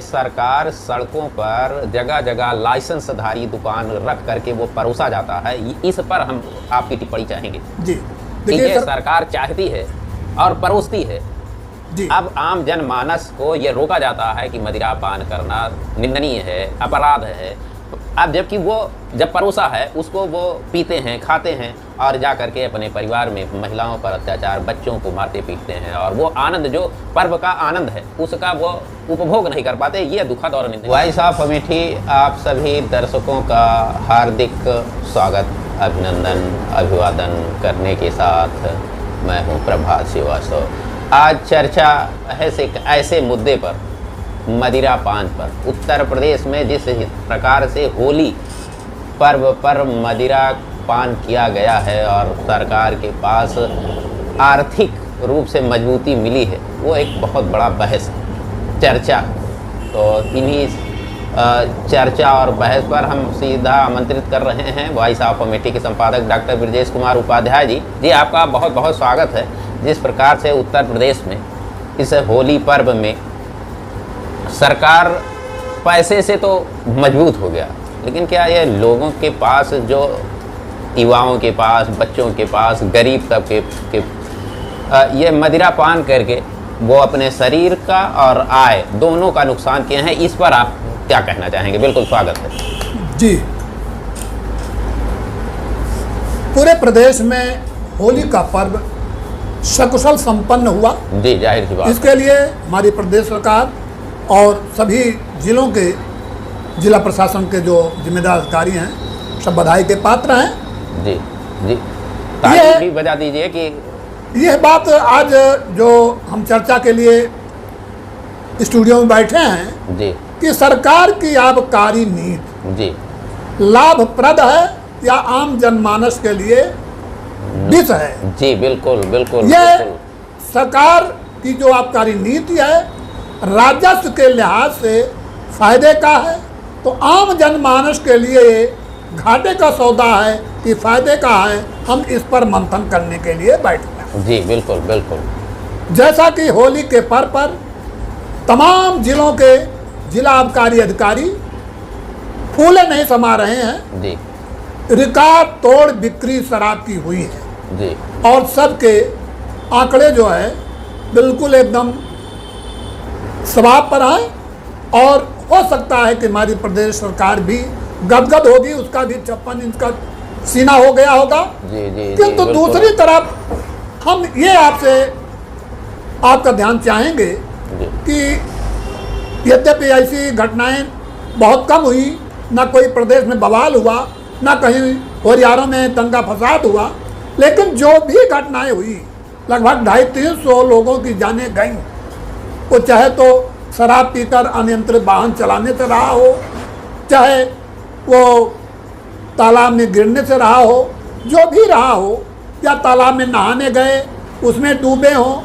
सरकार सड़कों पर जगह जगह लाइसेंसधारी दुकान रख करके वो परोसा जाता है, इस पर हम आपकी टिप्पणी चाहेंगे। जी देखिए, सरकार चाहती है और परोसती है। जी। अब आम जनमानस को ये रोका जाता है कि मदिरा पान करना निंदनीय है, अपराध है। अब जबकि वो जब परोसा है उसको वो पीते हैं, खाते हैं और जा करके अपने परिवार में महिलाओं पर अत्याचार, बच्चों को मारते पीटते हैं और वो आनंद, जो पर्व का आनंद है, उसका वो उपभोग नहीं कर पाते। ये दुखद और निंदनीय। वॉइस ऑफ अमेठी आप सभी दर्शकों का हार्दिक स्वागत, अभिनंदन, अभिवादन करने के साथ मैं हूँ प्रभात श्रीवास्तव। आज चर्चा है ऐसे मुद्दे पर, मदिरा पान पर। उत्तर प्रदेश में जिस प्रकार से होली पर्व पर मदिरा पान किया गया है और सरकार के पास आर्थिक रूप से मजबूती मिली है, वो एक बहुत बड़ा बहस चर्चा। तो इन्हीं चर्चा और बहस पर हम सीधा आमंत्रित कर रहे हैं वॉइस ऑफ अमेठी के संपादक डॉक्टर ब्रजेश कुमार उपाध्याय जी। जी, आपका बहुत बहुत स्वागत है। जिस प्रकार से उत्तर प्रदेश में इस होली पर्व में सरकार पैसे से तो मजबूत हो गया, लेकिन क्या ये लोगों के पास, जो युवाओं के पास, बच्चों के पास, गरीब तबके के ये मदिरा पान करके वो अपने शरीर का और आय दोनों का नुकसान किए हैं, इस पर आप क्या कहना चाहेंगे? बिल्कुल स्वागत है जी। पूरे प्रदेश में होली का पर्व सकुशल संपन्न हुआ। जी, जाहिर सी बात। इसके लिए हमारी प्रदेश सरकार और सभी जिलों के जिला प्रशासन के जो जिम्मेदार अधिकारी हैं, सब बधाई के पात्र हैं। जी जी, ताली भी बजा दीजिए कि यह बात आज जो हम चर्चा के लिए स्टूडियो में बैठे हैं जी, कि सरकार की आबकारी नीति जी लाभप्रद है या आम जनमानस के लिए विष है। जी, बिल्कुल बिल्कुल। यह सरकार की जो आबकारी नीति है राजस्व के लिहाज से फायदे का है, तो आम जनमानस के लिए घाटे का सौदा है कि फायदे का है। हम इस पर मंथन करने के लिए बैठे हैं। जी, बिल्कुल बिल्कुल। जैसा कि होली के पर्व पर तमाम जिलों के जिला आबकारी अधिकारी फूले नहीं समा रहे हैं। जी, रिकॉर्ड तोड़ बिक्री शराब की हुई है जी, और सबके आंकड़े जो है बिल्कुल एकदम सवाब पर आए, और हो सकता है कि हमारी प्रदेश सरकार भी गदगद होगी, उसका भी 56 इंच का सीना हो गया होगा। जी, जी, किंतु दूसरी तरफ हम ये आपसे आपका ध्यान चाहेंगे कि यद्यपि ऐसी घटनाएं बहुत कम हुई, ना कोई प्रदेश में बवाल हुआ, ना कहीं होरियारों में दंगा फसाद हुआ, लेकिन जो भी घटनाएं हुई लगभग 250-300 लोगों की जानें गईं। वो चाहे तो शराब पीकर अनियंत्रित वाहन चलाने से रहा हो, चाहे वो तालाब में गिरने से रहा हो, जो भी रहा हो, या तालाब में नहाने गए उसमें डूबे हों,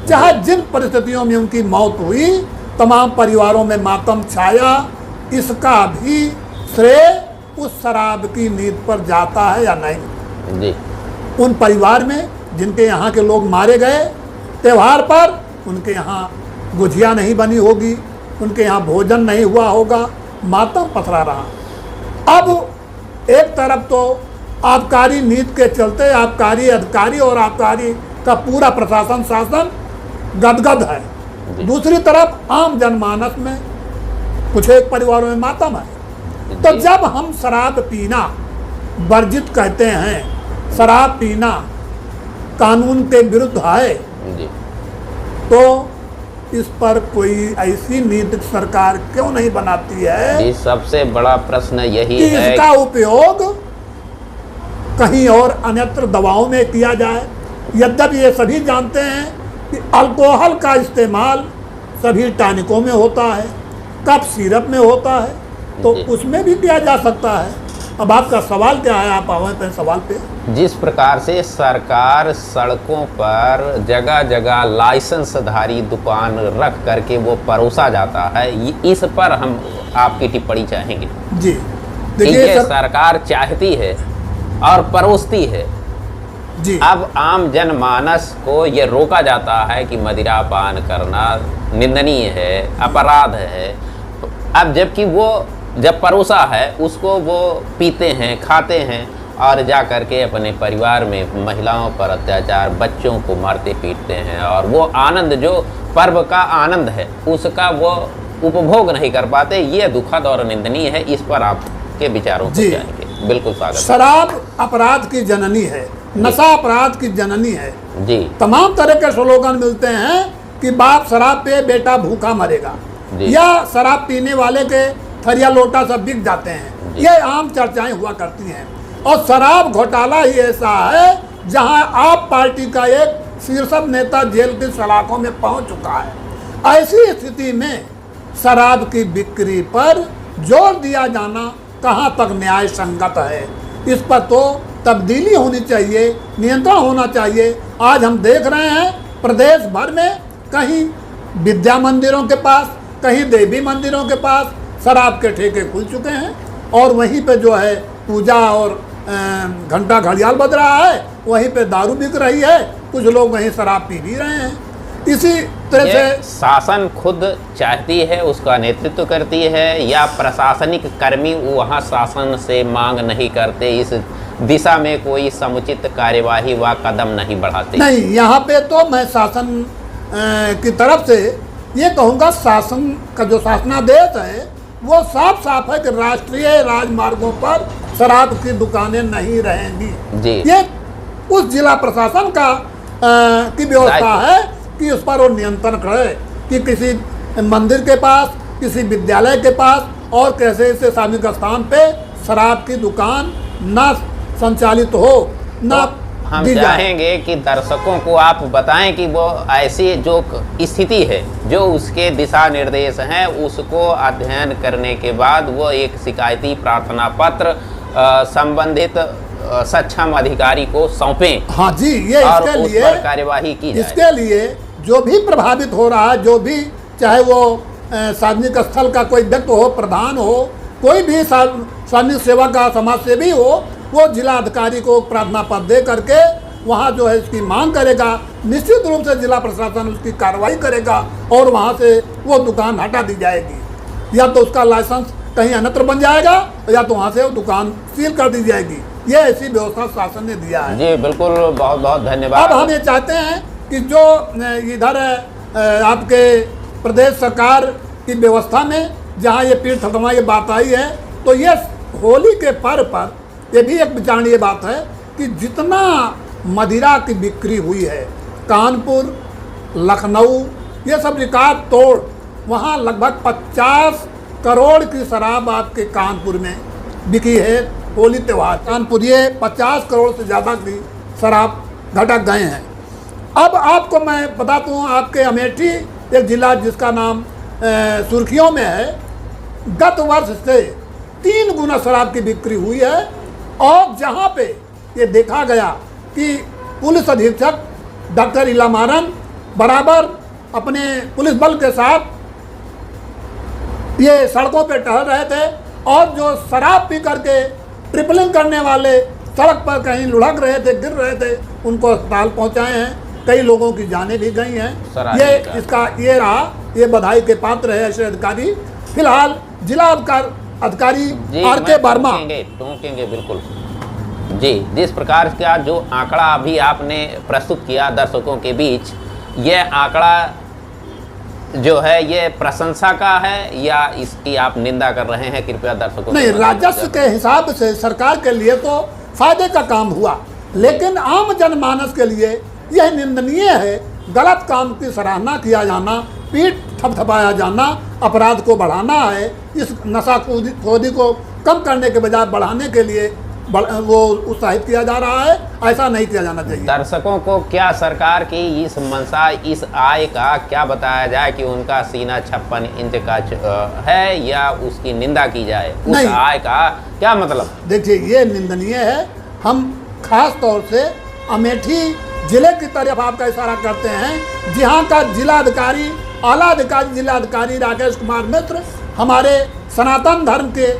चाहे जिन परिस्थितियों में उनकी मौत हुई, तमाम परिवारों में मातम छाया। इसका भी श्रेय उस शराब की नीति पर जाता है या नहीं? जी, उन परिवार में जिनके यहाँ के लोग मारे गए, त्यौहार पर उनके यहाँ गुझिया नहीं बनी होगी, उनके यहाँ भोजन नहीं हुआ होगा, मातम पसरा रहा। अब एक तरफ तो आबकारी नीति के चलते आबकारी अधिकारी और आबकारी का पूरा प्रशासन शासन गदगद है, दूसरी तरफ आम जनमानस में कुछ एक परिवारों में मातम है। तो जब हम शराब पीना वर्जित कहते हैं, शराब पीना कानून के विरुद्ध है, तो इस पर कोई ऐसी नीति सरकार क्यों नहीं बनाती है? जी, सबसे बड़ा प्रश्न यही कि है इसका उपयोग कहीं और अन्यत्र दवाओं में किया जाए। यद्यपि ये सभी जानते हैं कि अल्कोहल का इस्तेमाल सभी टॉनिकों में होता है, कफ सिरप में होता है, तो उसमें भी किया जा सकता है। अब आपका सवाल क्या है? आप आए पे सवाल पे। जिस प्रकार से सरकार सड़कों पर जगह जगह लाइसेंसधारी दुकान रख करके वो परोसा जाता है, इस पर हम आपकी टिप्पणी चाहेंगे। जी, देखिए, सरकार चाहती है और परोसती है। जी, अब आम जनमानस को ये रोका जाता है कि मदिरा पान करना निंदनीय है, अपराध है। अब जबकि वो जब परोसा है उसको वो पीते हैं, खाते हैं और जा कर के अपने परिवार में महिलाओं पर अत्याचार, बच्चों को मारते पीटते हैं, और वो आनंद जो पर्व का आनंद है उसका वो उपभोग नहीं कर पाते। ये दुखद और निंदनीय है। इस पर आपके विचारों को जानेंगे। बिल्कुल स्वागत। शराब अपराध की जननी है, नशा अपराध की जननी है जी। तमाम तरह के स्लोगन मिलते हैं कि बाप शराब पे बेटा भूखा मरेगा, या शराब पीने वाले के थरिया लोटा सब बिक जाते हैं। ये आम चर्चाएं हुआ करती हैं। और शराब घोटाला ही ऐसा है जहां आप पार्टी का एक शीर्षक नेता जेल की सलाखों में पहुंच चुका है। ऐसी स्थिति में शराब की बिक्री पर जोर दिया जाना कहां तक न्याय संगत है? इस पर तो तब्दीली होनी चाहिए, नियंत्रण होना चाहिए। आज हम देख रहे हैं प्रदेश भर में कहीं विद्या मंदिरों के पास, कहीं देवी मंदिरों के पास शराब के ठेके खुल चुके हैं, और वहीं पे जो है पूजा और घंटा घड़ियाल बज रहा है, वहीं पे दारू बिक रही है, कुछ लोग वहीं शराब पी भी रहे हैं। इसी तरह से शासन खुद चाहती है, उसका नेतृत्व करती है, या प्रशासनिक कर्मी वहाँ शासन से मांग नहीं करते, इस दिशा में कोई समुचित कार्यवाही व कदम नहीं बढ़ाते? नहीं, यहाँ पे तो मैं शासन की तरफ से ये कहूँगा, शासन का जो शासनादेश है वो साफ साफ है कि राष्ट्रीय राजमार्गों पर शराब की दुकानें नहीं रहेंगी जी। ये उस जिला प्रशासन का की व्यवस्था है कि उस पर वो नियंत्रण करे कि किसी मंदिर के पास, किसी विद्यालय के पास और कैसे ऐसे सार्वजनिक स्थान पे शराब की दुकान न संचालित हो, न हम चाहेंगे कि दर्शकों को आप बताएं कि वो ऐसी जो स्थिति है, जो उसके दिशा निर्देश हैं, उसको अध्ययन करने के बाद वो एक शिकायती प्रार्थना पत्र संबंधित सक्षम अधिकारी को सौंपें। हाँ जी, ये और इसके उस लिए पर कार्यवाही की जाए। इसके लिए जो भी प्रभावित हो रहा है, जो भी चाहे वो सार्वजनिक स्थल का कोई व्यक्ति हो, प्रधान हो, कोई भी सार्वजनिक सेवा का समाज सेवी हो, वो जिला अधिकारी को प्रार्थना पत्र दे करके वहाँ जो है इसकी मांग करेगा। निश्चित रूप से जिला प्रशासन उसकी कार्रवाई करेगा और वहाँ से वो दुकान हटा दी जाएगी, या तो उसका लाइसेंस कहीं अन्यत्र बन जाएगा, या तो वहाँ से वो दुकान सील कर दी जाएगी। ये ऐसी व्यवस्था शासन ने दिया है जी। बिल्कुल, बहुत बहुत धन्यवाद। अब हम ये चाहते हैं कि जो इधर आपके प्रदेश सरकार की व्यवस्था में जहाँ ये पीठ थकमा ये बात आई है, तो ये होली के पर्व पर ये भी एक विचारणीय बात है कि जितना मदिरा की बिक्री हुई है, कानपुर, लखनऊ, ये सब रिकॉर्ड तोड़, वहाँ लगभग 50 करोड़ की शराब आपके कानपुर में बिकी है होली त्यौहार। कानपुर ये 50 करोड़ से ज़्यादा की शराब घटक गए हैं। अब आपको मैं बताता हूँ, आपके अमेठी एक जिला जिसका नाम सुर्खियों में है, गत वर्ष से 3 गुना शराब की बिक्री हुई है, और जहाँ पे ये देखा गया कि पुलिस अधीक्षक डॉक्टर इलामारन बराबर अपने पुलिस बल के साथ ये सड़कों पे टहल रहे थे, और जो शराब पी करके ट्रिपलिंग करने वाले सड़क पर कहीं लुढ़क रहे थे, गिर रहे थे, उनको अस्पताल पहुंचाए हैं। कई लोगों की जानें भी गई हैं। ये रहा, ये बधाई के पात्र है ऐसे अधिकारी। फिलहाल जिला अधिकारी आर.के. वर्मा टोकेंगे बिल्कुल जी। जिस प्रकार का जो आंकड़ा अभी आपने प्रस्तुत किया दर्शकों के बीच, ये आंकड़ा जो है ये प्रशंसा का है या इसकी आप निंदा कर रहे हैं? कृपया दर्शकों नहीं, राजस्व के हिसाब से सरकार के लिए तो फायदे का काम हुआ, लेकिन आम जनमानस के लिए यह निंदनीय है। गलत काम की सराहना किया जाना, पीठ थपथपाया जाना, अपराध को बढ़ाना है। इस नशाखोरी को कम करने के बजाय बढ़ाने के लिए वो उत्साहित किया जा रहा है। ऐसा नहीं किया जाना चाहिए। दर्शकों को क्या सरकार की इस मंशा, इस आय का क्या बताया जाए कि उनका सीना 56 इंच का है, या उसकी निंदा की जाए? उस आय का क्या मतलब? देखिए, ये निंदनीय है। हम खास तौर से अमेठी जिले की तरफ आपका इशारा करते हैं, जहाँ का जिलाधिकारी, आला अधिकारी, जिलाधिकारी राकेश कुमार मिश्र हमारे सनातन धर्म के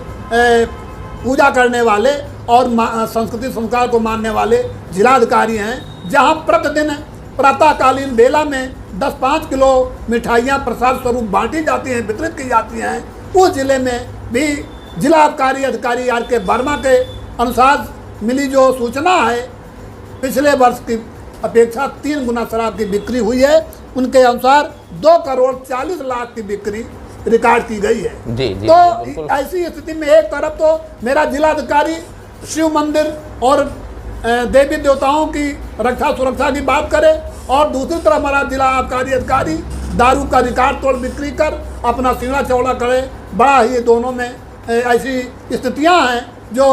पूजा करने वाले और संस्कृति संस्कार को मानने वाले जिलाधिकारी हैं, जहां प्रतिदिन प्रातःकालीन बेला में 10-5 किलो मिठाइयाँ प्रसाद स्वरूप बांटी जाती हैं, वितरित की जाती हैं। उस जिले में भी जिला आबकारी अधिकारी आर के वर्मा के अनुसार मिली जो सूचना है, पिछले वर्ष की अपेक्षा 3 गुना शराब की बिक्री हुई है। उनके अनुसार 2,40,00,000 की बिक्री रिकॉर्ड की गई है। जी, जी, तो ऐसी स्थिति में एक तरफ तो मेरा जिलाधिकारी शिव मंदिर और देवी देवताओं की रक्षा सुरक्षा की बात करे, और दूसरी तरफ हमारा जिला आबकारी अधिकारी दारू का रिकॉर्ड तोड़ बिक्री कर अपना सीना चौड़ा करे। बड़ा ही दोनों में ऐसी स्थितियां हैं जो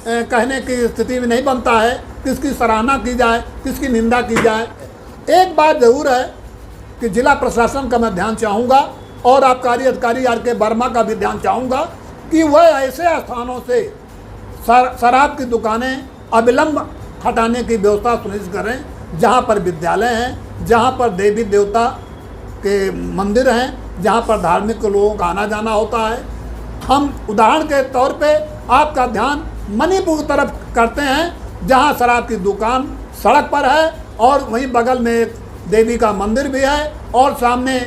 कहने की स्थिति में नहीं बनता है, किसकी सराहना की जाए, किसकी निंदा की जाए। एक बात ज़रूर है कि जिला प्रशासन का मैं ध्यान चाहूँगा और आबकारी अधिकारी आर के वर्मा का भी ध्यान चाहूँगा कि वह ऐसे स्थानों से शराब की दुकानें अविलंब हटाने की व्यवस्था सुनिश्चित करें जहाँ पर विद्यालय हैं, जहाँ पर देवी देवता के मंदिर हैं, जहाँ पर धार्मिक लोगों का आना जाना होता है। हम उदाहरण के तौर पे आपका ध्यान मणिपुर की तरफ करते हैं, जहाँ शराब की दुकान सड़क पर है और वहीं बगल में एक देवी का मंदिर भी है, और सामने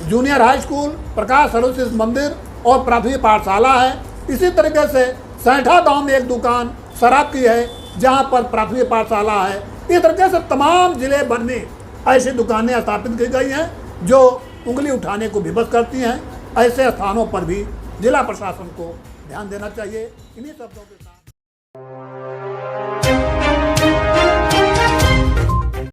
जूनियर हाई स्कूल, प्रकाश सरोवर मंदिर और प्राथमिक पाठशाला है। इसी तरीके से सैंठा गांव में एक दुकान शराब की है, जहां पर प्राथमिक पाठशाला है। इस तरीके से तमाम जिले भर में ऐसी दुकानें स्थापित की गई हैं जो उंगली उठाने को विवश करती हैं। ऐसे स्थानों पर भी जिला प्रशासन को ध्यान देना चाहिए। इन्हीं शब्दों के